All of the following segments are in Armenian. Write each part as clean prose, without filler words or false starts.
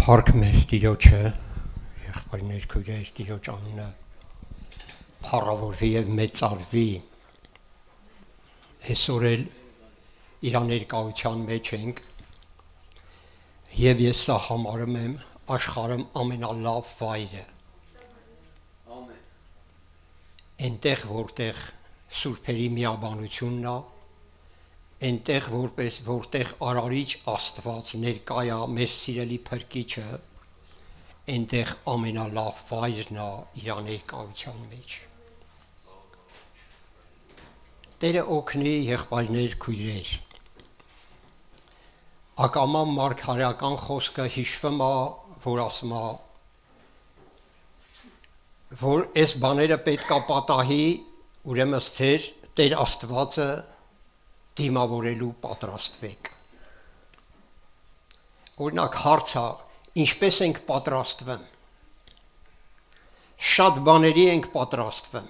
Փառք մեր Տիրոջը, եղբայրներ քույրեր, Տիրոջ անունը փառավորվի եւ մեծարվի։ Այսօր էլ իր ներկայության մեջ ենք եւ ես սա համարում եմ աշխարհում ամենալավ վայրը։ Ամեն։ Այնտեղ որտեղ սուրբերի միաբանությունն է, այնտեղ որտեղ արարիչ Աստված ներկա է, մեր սիրելի Փրկիչը, այնտեղ ամենալավ վայրն է իր ներկայության մեջ։ Տերը օգնի եղբայրներ քույրեր։ Ակամա մարգարեական խոսքը հիշվում է, որ ասում է, որ այս բաները պետք է պատահի, ուրեմն ձեր Տեր Աստվածը դիմավորելու պատրաստվեք։ Օրինակ հարցը, ինչպես ենք պատրաստվում։ Շատ բաների ենք պատրաստվում։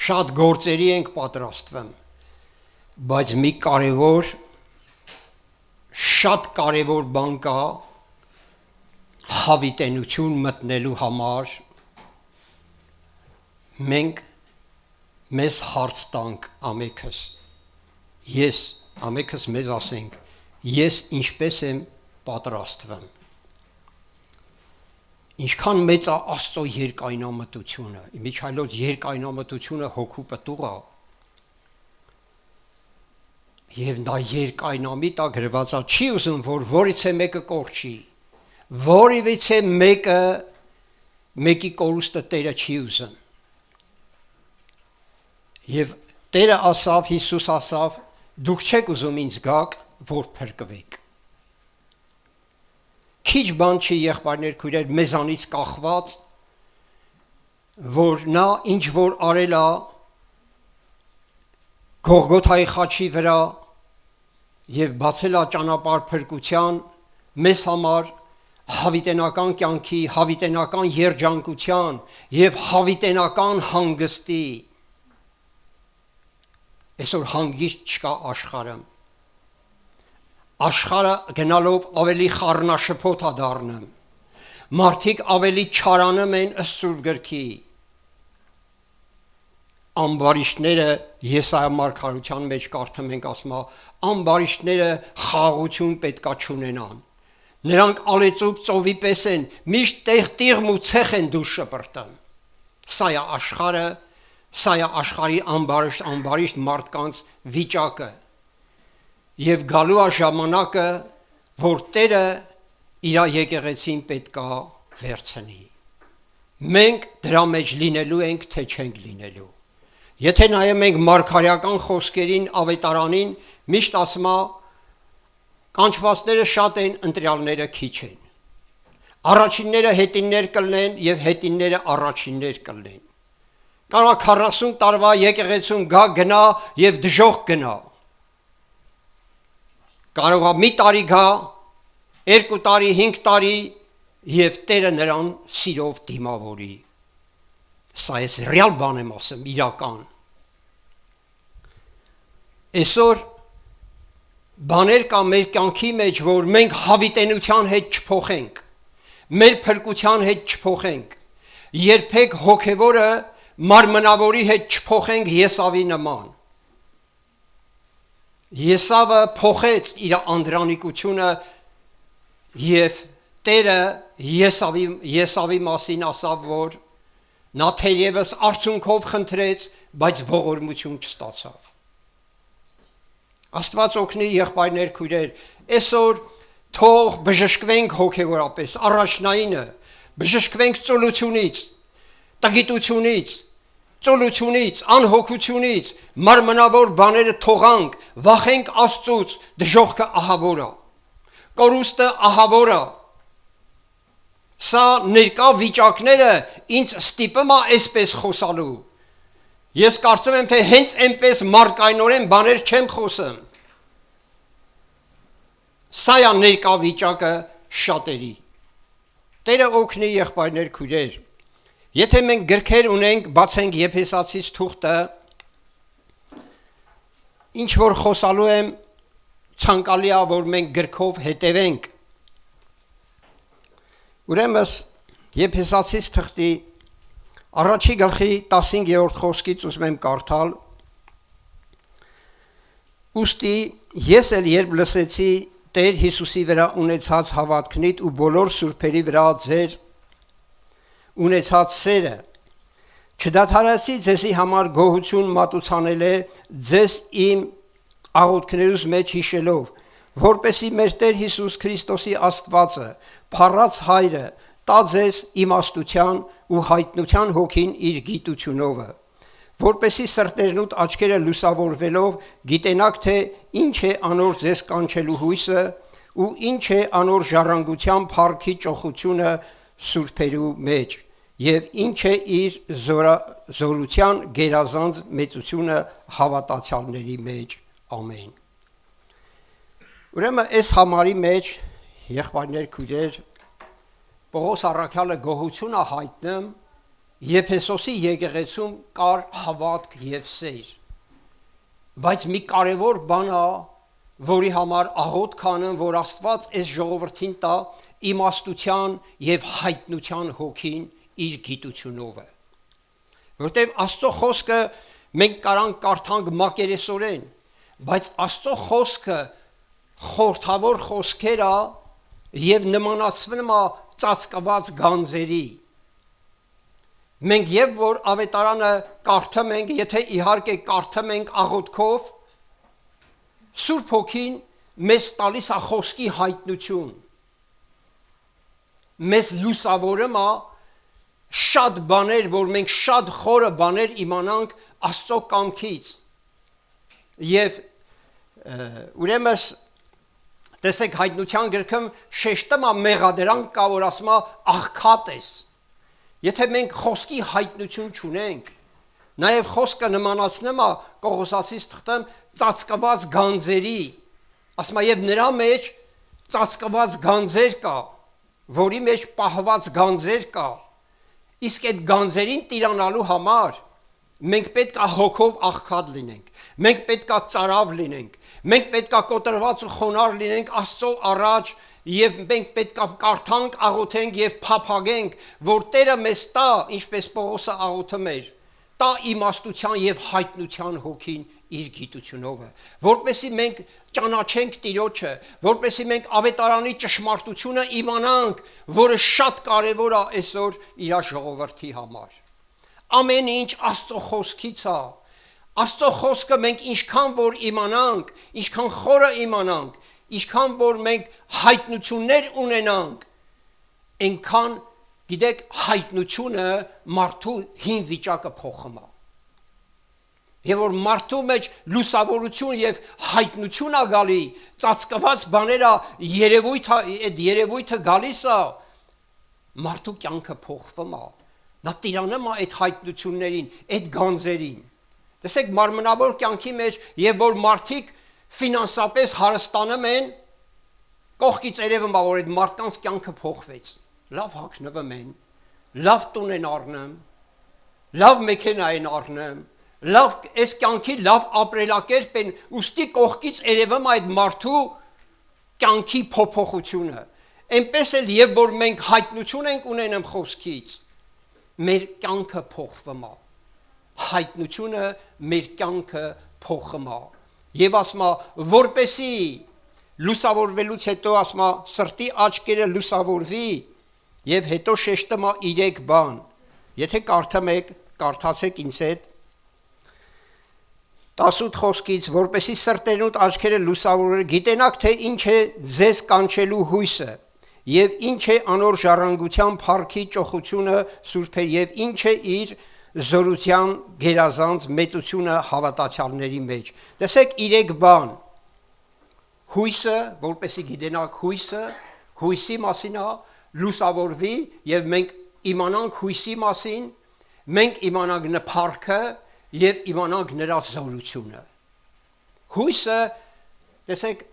Շատ գործերի ենք պատրաստվում, բայց մի շատ կարևոր բան կա հավիտենություն մտնելու համար մենք մեզ հարց տանք ամենքս, ամենքս մեզ ասենք, ես ինչպես եմ պատրաստվում, ինչքան մեծ է Աստծո երկայնամտությունը, իմիջայլոց երկայնամտությունը հոգու պտուղ է, և նա երկայնամիտ է գրված է, չի ուզում, որ որից է մեկը կորչի, որևից է մեկի կորուստը Տերը չի ուզում, և Տերը ասավ, Հիսուս ասավ, դուք չեք ուզում ինձ գաք, որ փրկվեք։ Քիչ բան չի եղբայրներ քույրեր մեզանից կախված, որ նա ինչ որ արել է Գողգոթայի խաչի վրա և բացել է ճանապարհ փրկության մեզ համար հավիտենական կյանքի, հավիտենական երջանկության և հավիտենական հանգստի։ Այսօր հանգիստ չկա աշխարհում։ Աշխարհը գնալով ավելի խառնաշփոթ է դառնում։ Մարդիկ ավելի չարանում են ըստ Սուրբ գրքի։ Ամբարիշտները Եսայիա մարգարության մեջ կարդում ենք ասում է, ամբարիշտները խաղաղություն պետքա չունենան։ Նրանք ալեծուկ ծովի պես են, միշտ տիղմ ու ցեխ են դուրս շպրտում։ Սա է աշխարհը, սա է աշխարհի ամբարիշտ մարդկանց վիճակը։ Եվ գալու է ժամանակը, որ Տերը իր եկեղեցին պետքա վերցնի։ Մենք դրա մեջ լինելու ենք, թե չենք լինելու։ Եթե նայում ենք մարգարեական խոսքերին, ավետարանին, միշտ ասում է, կանչվածները շատ են, ընտրյալները քիչ են։ Առաջինները հետիններ կլինեն և հետինները առաջիններ կլինեն։ Կարող 40 տարվա եկեղեցուն գնա և դժոխք գնա։ Կարող է մի տարի գա, 2 տարի, 5 տարի և Տերը նրան սիրով դիմավորի։ Սա ես ռեալ բան եմ ասում, իրական։ Այսօր բաներ կա մեր կյանքի մեջ, որ մենք հավիտենության հետ չփոխենք, մեր փրկության հետ չփոխենք, երբեք հոգևորը մարմնավորի հետ չփոխենք Եսավի նման։ Եսավը փոխեց իր անդրանիկությունը և Տերը Եսավի մասին ասավ, որ նա թերևս արցունքով խնդրեց, բայց ողորմություն չստացավ։ Աստված օգնի եղբայրներ քույրեր, այսօր թող բժշկվենք հոգևորապես, առաջնայինը, բժշկվենք ծուլությունից, տգիտությունից, ծուլությունից, անհոգությունից, մարմնավոր բաները թողանք, վախենք Աստծուց, դժոխքը ահավոր է, կորուստը ահավոր է։ Սա ներկա վիճակները ինձ ստիպում է այսպես խոսալու։ Ես կարծում եմ, թե հենց այնպես մարգայնորեն բաներ չեմ խոսում։ Սա է ներկա վիճակը շատերի։ Տերը օգնի եղբայրներ քույրեր։ Եթե մենք գրքեր ունենք, բացենք Եփեսացիս թուղթը, ինչ որ խոսալու եմ, ցանկալի է, որ մենք գրքով հետևենք։ Ուրեմն Եփեսացիս թղթի առաջի գլխի 15-րդ խոսքից ուզում եմ կարդալ. Ուստի ես էլ երբ լսեցի Տեր Հիսուսի վրա ունեցած հավատքնիդ ու բոլոր սուրբերի վրա ձեր ունեցած սերը, չդադարեցի ձեզի համար գոհություն մատուցանել է ձեզ իմ աղոթքներուս մեջ հիշելով, որպեսի մեր Տեր Հիսուս Քրիստոսի Աստվածը, փառած Հայրը, տա ձեզ իմաստության ու հայտնության հոգին իր գիտությունովը, որպեսի սրտերնուտ աչքերը լուսավորվելով գիտենաք, թե ինչ է անոր ձեզ կանչելու հույսը ու ինչ է անոր ժառանգության փառքի ճոխությունը սուրբերու մեջ եւ ինչ է իր զորության գերազանց մեծությունը հավատացյալների մեջ։ Ամեն։ Ուրեմն այս համարի մեջ եղբայրներ քույրեր Պողոս առաքյալը գոհություն է հայտնում Եփեսոսի եկեղեցում կար հավատք եւ սեր, բայց մի կարևոր բան է, որի համար աղոթք անում, որ Աստված այս ժողովրդին տա իմաստության եւ հայտնության հոգին իր գիտությունով է, որտեղ Աստծո խոսքը մենք կարանք կարդանք մակերեսորեն, բայց Աստծո խոսքը խորթավոր խոսքեր է եւ նմանացվում է ծածկված գանձերի։ Մենք եւ որ ավետարանը կարդում ենք, եթե իհարկե կարդում ենք աղոթքով, Սուրբ Հոգին մեզ տալիս է խոսքի հայտնություն, մեզ լուսավորում է շատ բաներ, որ մենք շատ խորը բաներ իմանանք Աստծո կամքից։ Եվ ուրեմն տեսեք հայտնության գրքում շեշտում է մեղադրանք կա, որ ասում է աղքատ ես։ Եթե մենք խոսքի հայտնություն չունենք, նաև խոսքը նմանացնում է Կողոսացիս թղթում ծածկված գանձերի, ասում է եւ նրա մեջ ծածկված գանձեր կա, որի մեջ պահված գանձեր կա, իսկ այդ գանձերին տիրանալու համար մենք պետք է հոգով աղքատ լինենք, մենք պետք է ծարավ լինենք, մենք պետք է կոտրված ու խոնարհ լինենք Աստծո առաջ եւ մենք պետք է կարդանք, աղոթենք եւ փափագենք, որ Տերը մեզ տա, ինչպես Պողոսը աղոթում էր, տա իմաստության եւ հայտնության հոգին իր գիտությունով, որպեսզի մենք ճանաչենք Տիրոջը, որպեսզի մենք ավետարանի ճշմարտությունը իմանանք, որը շատ կարեւոր է այսօր իր ժողովրդի համար։ Ամեն ինչ Աստծո խոսքից է։ Աստծո խոսքը մենք ինչքան որ իմանանք, ինչքան խորը իմանանք, ինչքան որ մենք հայտնություններ ունենանք, այնքան գիտեք հայտնությունը մարդու հին վիճակը փոխում է։ Եվ որ մարդու մեջ լուսավորություն եւ հայտնություն է գալի, ծածկված բաները այդ երևույթը գալիս է, մարդու կյանքը փոխվում է։ Նա տիրանում է այդ հայտնություններին, այդ գանձերին։ Տեսեք մարմնավոր կյանքի մեջ եւ որ մարդիկ ֆինանսապես հարստանում են, կողքից երևում է որ այդ մարդկանց կյանքը փոխվեց։ Լավ հագնվում են, լավ տուն են առնում, լավ մեքենա են առնում, լավ այս կյանքի լավ ապրելակերպ են, ուստի կողքից երևում այդ մարդու կյանքի փոփոխությունը։ Այնպես էլ եւ որ մենք հայտնություն ենք ունենում խոսքից, մեր կյանքը փոխվում է։ Հայտնությունը մեր կյանքը փոխում է։ Եվ ասում է, որպեսի լուսավորվելուց հետո ասում է, սրտի աչքերը լուսավորվի, եւ հետո շեշտում է 3 բան։ Եթե կարդում եք, կարդացեք ինձ հետ 18 խոսքից, որպեսի սրտերնուտ աչքերը լուսավորել, գիտենաք թե ինչ է ձեզ կանչելու հույսը, եւ ինչ է անոր ժառանգության փառքի ճոխությունը սուրբ է, եւ ինչ է իր զորության գերազանց մեծությունը հավատացյալների մեջ։ Տեսեք 3 բան։ Հույսը, որպեսի գիտենաք հույսի մասին է, լուսավորվի եւ մենք իմանանք հույսի մասին, մենք իմանանք նփառքը եւ իմանանք նրա զորությունը։ Հույսը, տեսեք,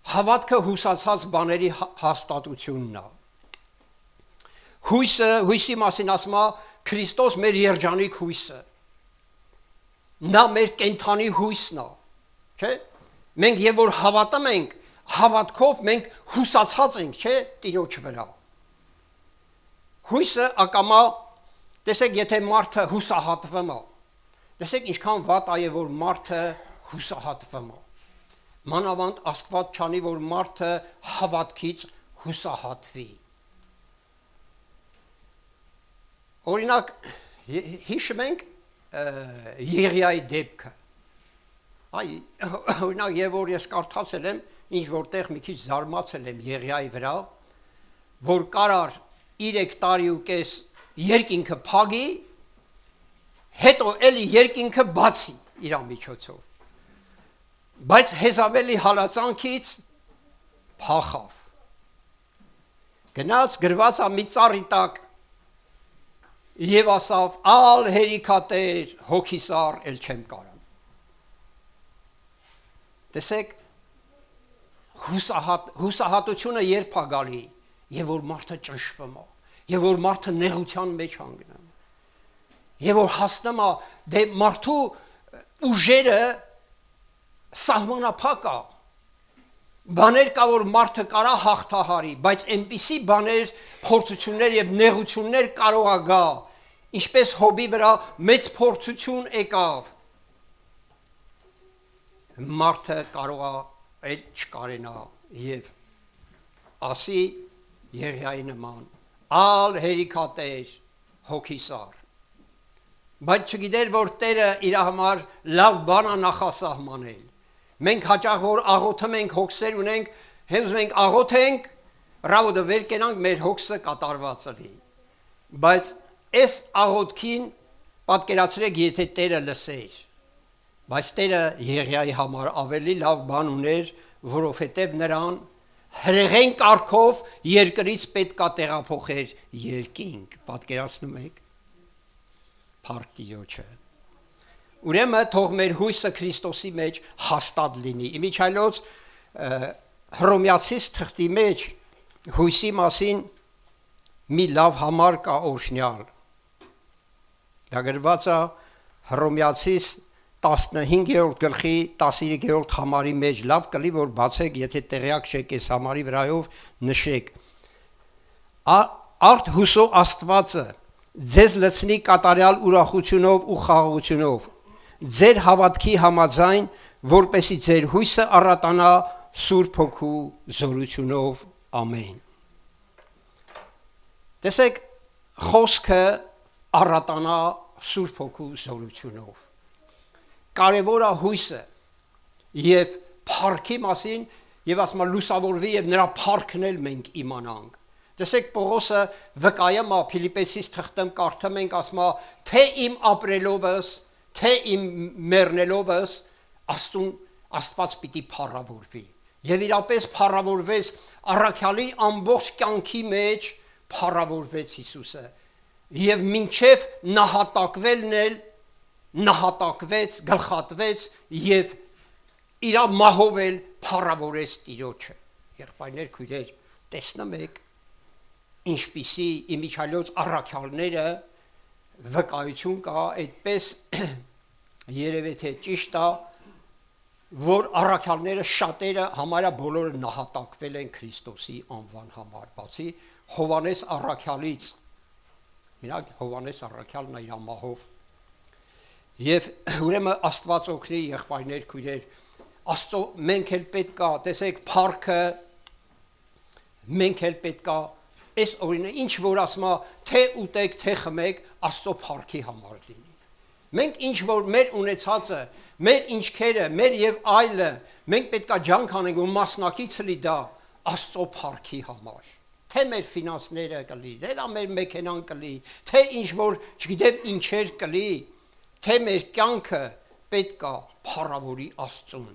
հավատքը հուսացած բաների հաստատությունն է։ Հույսի մասին ասում է Քրիստոս մեր երջանիկ հույսը։ Նա մեր կենթանի հույսն է, չէ՞։ Մենք եւ որ հավատում ենք, հավատքով մենք հուսացած ենք, չէ՞, Տիրոջ վրա։ Հույսը ակամա, տեսեք, եթե մարդը հուսահատվում է, տեսեք ինչքան վատ է, որ մարդը հուսահատվում է։ Մանավանդ Աստված չանի, որ մարդը հավատքից հուսահատվի։ Օրինակ, հիշում ենք Եղիայի դեպքը։ Օրինակ, եւ որ ես կարդացել եմ, ինչ որտեղ մի քիչ զարմացել եմ Եղիայի վրա, որ կարար 3 տարի ու կես երկինքը փագի, հետո էլի երկինքը բացի իր միջոցով։ Բայց Հեզավելի հալածանքից փախավ։ Գնաց գրված է մի ծառի տակ եւ ասավ. «Ալ հերիքատեր հոգիսար էլ չեմ կարան»։ Տեսեք, հուսահատությունը երբ է գալի, եւ որ մարդը ճնշվում է, եւ որ մարդը նեղության մեջ հանգնում, եւ որ հասնում է դե մարդու ուժերը սահմանափակ է։ Բաներ կա, որ մարդը կարա հաղթահարի, բայց այնպիսի բաներ, փորձություններ եւ նեղություններ կարող է գա, ինչպես Հոբի վրա մեծ փորձություն եկավ։ Մարդը կարող է այլ չկարենա եւ ասի Եղիայի նման. «Ալ հերիքատեր հոգիսար»։ Բայց չգիտեր, որ Տերը իր համար լավ բան է նախասահմանել։ Մենք հաճախ որ աղոթում ենք, հոգսեր ունենք, հենց մենք աղոթենք, ռավոդը վեր կենանք, մեր հոգսը կատարված լինի։ Բայց այս աղոթքին պատկերացրեք, եթե Տերը լսեր։ Բայց Տերը Եղիայի համար ավելի լավ բան ուներ, որովհետև նրան հրեղեն կարգով երկրից պետք է տեղափոխեր երկինք։ Պատկերացնում եք փառք Տիրոջը։ Ուրեմն թող մեր հույսը Քրիստոսի մեջ հաստատ լինի։ Իմիջայլոց Հռոմեացիս թղթի մեջ հույսի մասին մի լավ համար կա օրհնյալ։ Դա գրված է Հռոմեացիս 15-րդ գլխի 13-րդ համարի մեջ, լավ կլի որ բացեք, եթե տեղյակ չեք այս համարի վրայով նշեք։ Արդ հուսո Աստվածը ձեզ լցնի կատարյալ ուրախությունով ու խաղաղությունով, ձեր հավատքի համաձայն, որպեսզի ձեր հույսը առատանա Սուրբ Հոգու զորությունով, ամեն։ Տեսեք, խոսքը առատանա Սուրբ Հոգու զորությունով։ Կարևոր է հույսը եւ փառքի մասին եւ ասում է լուսավորվի եւ նրա փառքն էլ մենք իմանանք։ Տեսեք Պողոսը վկայում է Ֆիլիպպեցիս թղթում կարդում ենք ասում է թե իմ ապրելովս, թե իմ մեռնելովս Աստված պիտի փառավորվի։ Եվ իրապես փառավորվեց առաքյալի ամբողջ կյանքի մեջ փառավորվեց Հիսուսը։ Եվ մինչև նահատակվելն էլ նահատակվեց, գլխատվեց եւ իր մահով էլ փառավորեց Տիրոջը։ Եղբայրներ, քույրեր, տեսնում եք ինչպիսի իմիջայլոց առաքյալները վկայություն կա, այդպես երևի թե ճիշտ է, որ առաքյալները շատերը համարյա բոլորը նահատակվել են Քրիստոսի անվան համար, բացի Հովանես առաքյալից։ Մենակ Հովանես առաքյալն իր մահով Եվ ուրեմն Աստված օգնի եղբայրներ, քույրեր, Աստծո մենք էլ պետք է, տեսեք, փառքը մենք էլ պետք է, այս օրինը ինչ որ ասում է, թե ուտեք, թե խմեք, Աստծո փառքի համար լինի։ Մենք ինչ որ մեր ունեցածը, մեր ինչքերը, մեր եւ այլը, մենք պետք է ջանք անենք, որ մասնակից լինի դա Աստծո փառքի համար։ Թե մեր ֆինանսները կլի, թե դա մեր մեքենան կլի, թե ինչ որ, չգիտեմ, ինչեր կլի, թե մեր կյանքը պետք է փառավորի Աստծուն։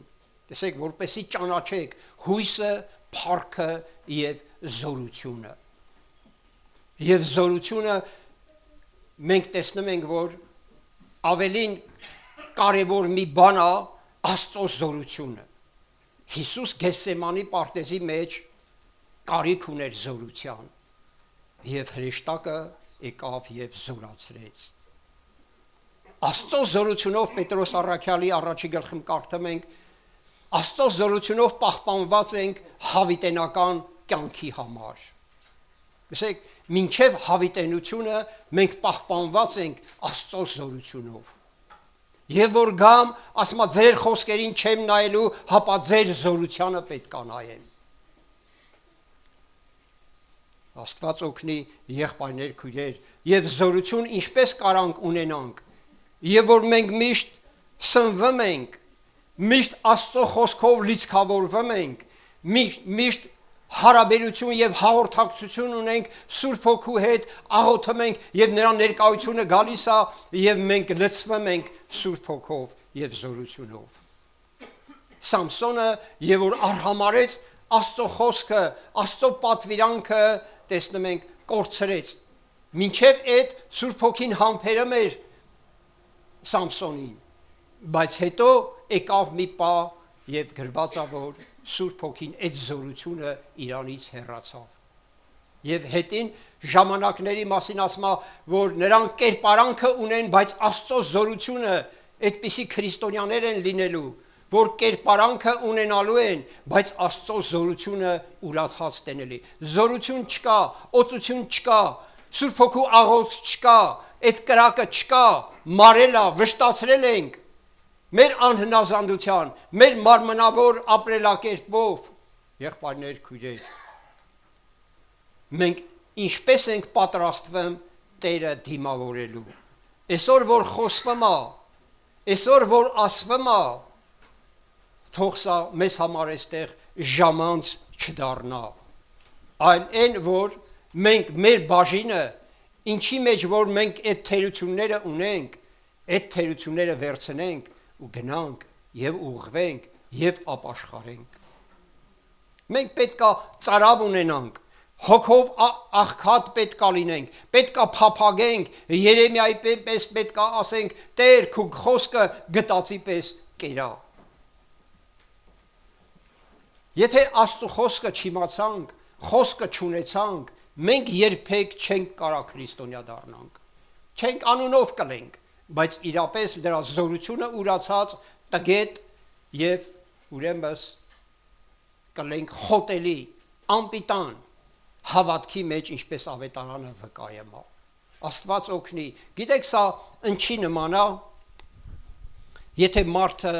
Տեսեք, որպեսզի ճանաչեք հույսը, փառքը եւ զորությունը։ Եվ զորությունը մենք տեսնում ենք, որ ավելին կարևոր մի բան է Աստծո զորությունը։ Հիսուս Գեսսեմանի պարտեզի մեջ կարիք ուներ զորության եւ հրեշտակը եկավ եւ զորացրեց։ Աստծո զորությունով Պետրոս առաքյալի առաջի գլխում կարդում ենք Աստծո զորությունով պահպանված ենք հավիտենական կյանքի համար։ Ասեք, մինչև հավիտենությունը մենք պահպանված ենք Աստծո զորությունով։ Եվ որ գամ, ասма ձեր խոսքերին չեմ նայելու, հապա ձեր զորությանը պետք է նայեմ։ Աստված օգնի եղբայրներ, քույրեր, եւ զորություն ինչպես կարանք ունենանք, եւ որ մենք միշտ սնվում ենք, միշտ Աստծո խոսքով լիցքավորվում ենք, միշտ հարաբերություն եւ հաղորդակցություն ունենք Սուրբ Հոգու հետ, աղոթում ենք եւ նրա ներկայությունը գալիս է եւ մենք լցվում ենք Սուրբ Հոգով եւ զորությունով։ Սամսոնը եւ որ արհամարեց Աստծո խոսքը, Աստծո պատվիրանքը, տեսնում ենք, կորցրեց։ Մինչև այդ Սուրբ Հոգին համբերում էր Սամսոնին, բայց հետո եկավ մի պահ եւ գրված է որ Սուրբ Հոգին այդ զորությունը իրանից հեռացավ։ Եվ հետին ժամանակների մասին ասում է, որ նրանք կերպարանքը ունեն, բայց Աստծո զորությունը այդպիսի քրիստոնյաներ են լինելու, որ կերպարանքը ունենալու են, բայց Աստծո զորությունը ուրացած տենելի։ Զորություն չկա, օծություն չկա, Սուրբ Հոգու աղոթք չկա, այդ կրակը չկա, մարելա, վշտացրել ենք մեր անհնազանդության, մեր մարմնավոր ապրելակերպով, եղբայրներ, քույրեր, մենք ինչպես ենք պատրաստվում Տերը դիմավորելու։ Այսօր որ խոսվում է, այսօր որ ասվում է, թող սա մեզ համար այստեղ ժամանց չդառնա, այլ այն որ մենք մեր բաժինը, ինչի մեջ որ մենք այդ թերությունները ունենք, այդ թերությունները վերցնենք ու գնանք եւ ուղղվենք եւ ապաշխարենք։ Մենք պետքա ծարավ ունենանք, հոգով աղքատ պետքա լինենք, պետքա փափագենք, Երեմիայի պես պետքա ասենք, Տեր քո խոսքը գտածի պես կերա։ Եթե Աստծո խոսքը չիմացանք, խոսքը չունեցանք, մենք երբեք չենք կարա քրիստոնյա դառնանք։ Չենք անունով կլենք, բայց իրապես դրա զորությունը ուրացած տգետ եւ ուրեմն կլենք խոտելի, անպիտան հավատքի մեջ ինչպես ավետարանը վկայում է։ Աստված օգնի։ Գիտեք սա ինչի նման է, եթե մարդը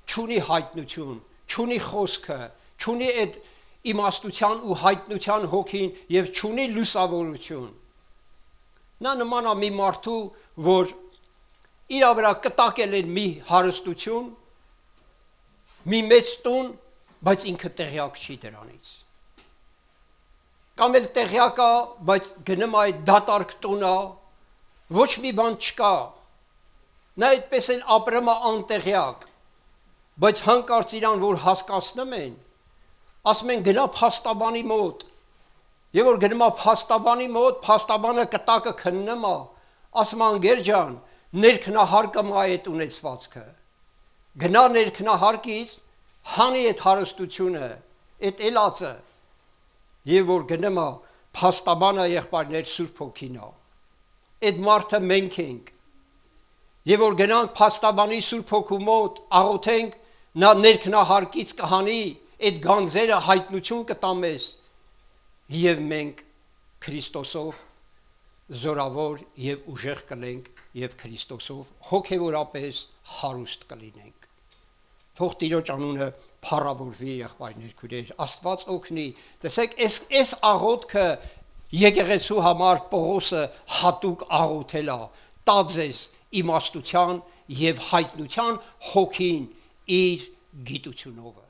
չունի հայտնություն, չունի խոսքը, չունի այդ իմաստության ու հայտնության հոգին եւ չունի լուսավորություն։ Նա նման է մի մարդու, որ իր վրա կտակել են մի հարստություն, մի մեծ տուն, բայց ինքը տեղյակ չի դրանից։ Կամ էլ տեղյակ է, բայց գնում այդ դատարկ տունը, ոչ մի բան չկա։ Նա այդպես էլ ապրում է անտեղյակ, բայց հանկարծ իրան որ հասկացնում են, ասում են գնա փաստաբանի մոտ։ Եվ որ գնում է փաստաբանի մոտ, փաստաբանը կտակը քննում է, ասում են անգեր ջան, ներքնահարկը մա այդ ունեցվածքը։ Գնա ներքնահարկից, հանի այդ հարստությունը, այդ էլածը։ Եվ որ գնում է փաստաբանը եղբայրներ Սուրբ Հոգին է։ Այդ մարդը մենք ենք։ Եվ որ գնանք փաստաբանի Սուրբ Հոգու մոտ, աղոթենք, նա ներքնահարկից կհանի, այդ գանձերը հայտնություն կտա մեզ։ Եվ մենք Քրիստոսով զորավոր եւ ուժեղ կլենք եւ Քրիստոսով հոգեորապես հարուստ կլինենք։ Թող Տիրոջ անունը փառավորվի եղբայրներ քույրեր, Աստված օգնի։ Տեսեք, այս աղոթքը եկեղեցու համար Պողոսը հատուկ աղոթել է, տա ձեզ իմաստության եւ հայտնության հոգին իր գիտությունով։